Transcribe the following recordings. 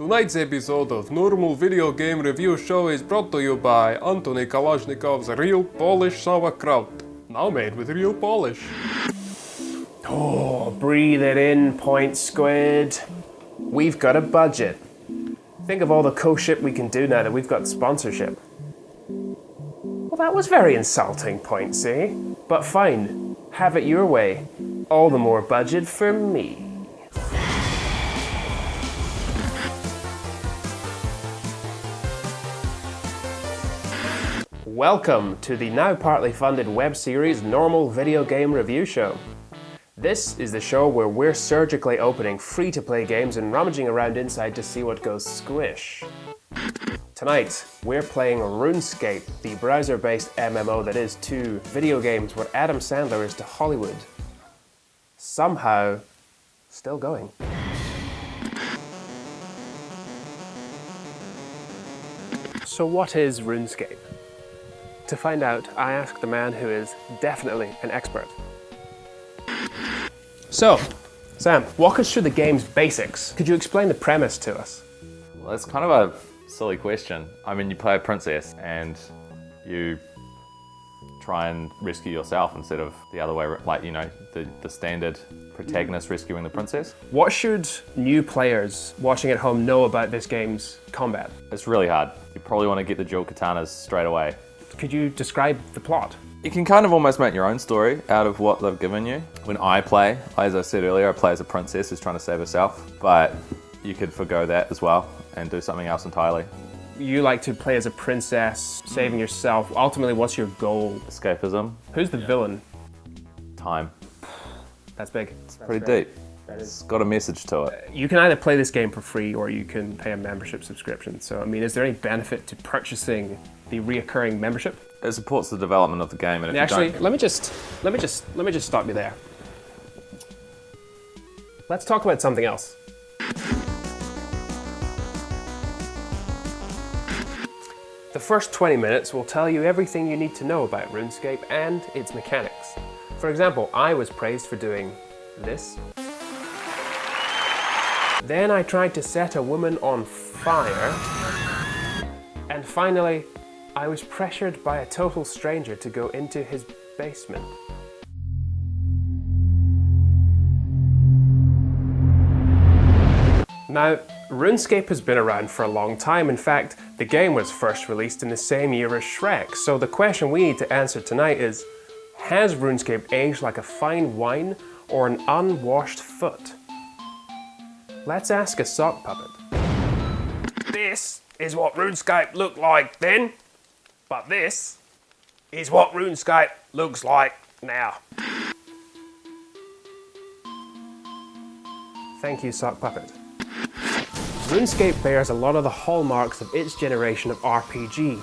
Tonight's episode of Normal Video Game Review Show is brought to you by Anthony Kalashnikov's Real Polish Sauerkraut, now made with real polish. Oh, breathe it in, Points Squid. We've got a budget. Think of all the cool shit we can do now that we've got sponsorship. Well, that was very insulting, Pointsy. But fine, have it your way. All the more budget for me. Welcome to the now partly funded web series Normal Video Game Review Show. This is the show where we're surgically opening free-to-play games and rummaging around inside to see what goes squish. Tonight, we're playing Runescape, the browser-based MMO that is to video games what Adam Sandler is to Hollywood. Somehow, still going. So what is Runescape? To find out, I asked the man who is definitely an expert. So, Sam, walk us through the game's basics. Could you explain the premise to us? Well, it's kind of a silly question. I mean, you play a princess and you try and rescue yourself instead of the other way, like, you know, the standard protagonist rescuing the princess. What should new players watching at home know about this game's combat? It's really hard. You probably want to get the dual katanas straight away. Could you describe the plot? You can kind of almost make your own story out of what they've given you. When I play, as I said earlier, I play as a princess who's trying to save herself, but you could forgo that as well and do something else entirely. You like to play as a princess, saving yourself. Ultimately, what's your goal? Escapism. Who's the villain? Time. That's big. It's pretty deep. It's got a message to it. You can either play this game for free or you can pay a membership subscription. So, I mean, is there any benefit to purchasing the reoccurring membership? It supports the development of the game, and if Actually, you don't... let me just stop you there. Let's talk about something else. The first 20 minutes will tell you everything you need to know about RuneScape and its mechanics. For example, I was praised for doing this. Then I tried to set a woman on fire. And finally, I was pressured by a total stranger to go into his basement. Now, RuneScape has been around for a long time. In fact, the game was first released in the same year as Shrek. So the question we need to answer tonight is, has RuneScape aged like a fine wine or an unwashed foot? Let's ask a sock puppet. This is what RuneScape looked like then, but this is what RuneScape looks like now. Thank you, sock puppet. RuneScape bears a lot of the hallmarks of its generation of RPG.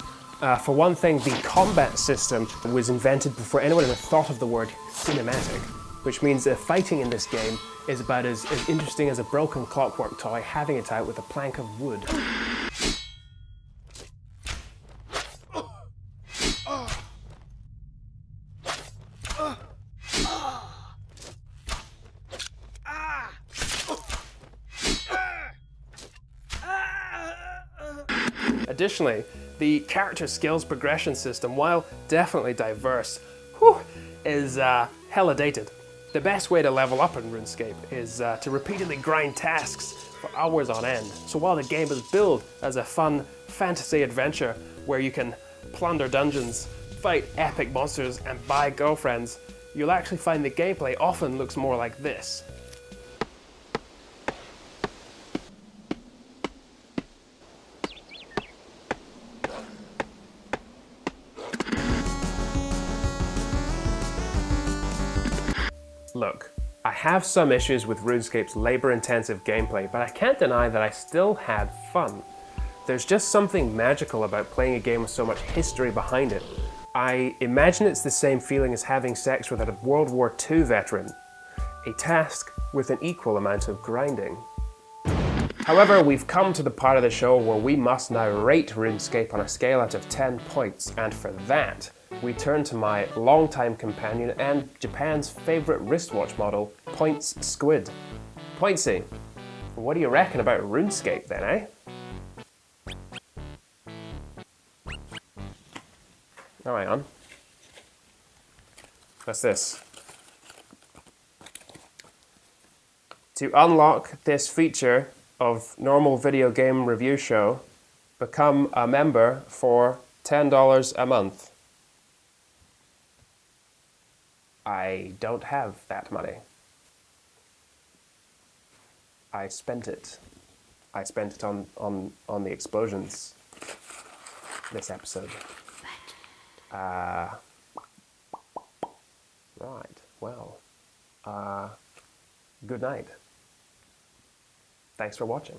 For one thing, the combat system was invented before anyone ever thought of the word cinematic, which means that fighting in this game is about as interesting as a broken clockwork toy having it out with a plank of wood. Additionally, the character skills progression system, while definitely diverse, is hella dated. The best way to level up in RuneScape is to repeatedly grind tasks for hours on end. So while the game is billed as a fun fantasy adventure where you can plunder dungeons, fight epic monsters, and buy girlfriends, you'll actually find the gameplay often looks more like this. Look, I have some issues with RuneScape's labor-intensive gameplay, but I can't deny that I still had fun. There's just something magical about playing a game with so much history behind it. I imagine it's the same feeling as having sex with a World War II veteran. A task with an equal amount of grinding. However, we've come to the part of the show where we must now rate RuneScape on a scale out of 10 points, and for that, we turn to my longtime companion and Japan's favourite wristwatch model, Points Squid. Pointsy, What do you reckon about RuneScape then, eh? Oh, hang on. What's this? To unlock this feature of normal video game review show, become a member for $10 a month. I don't have that money. I spent it. I spent it on the explosions this episode. Right, well, good night. Thanks for watching.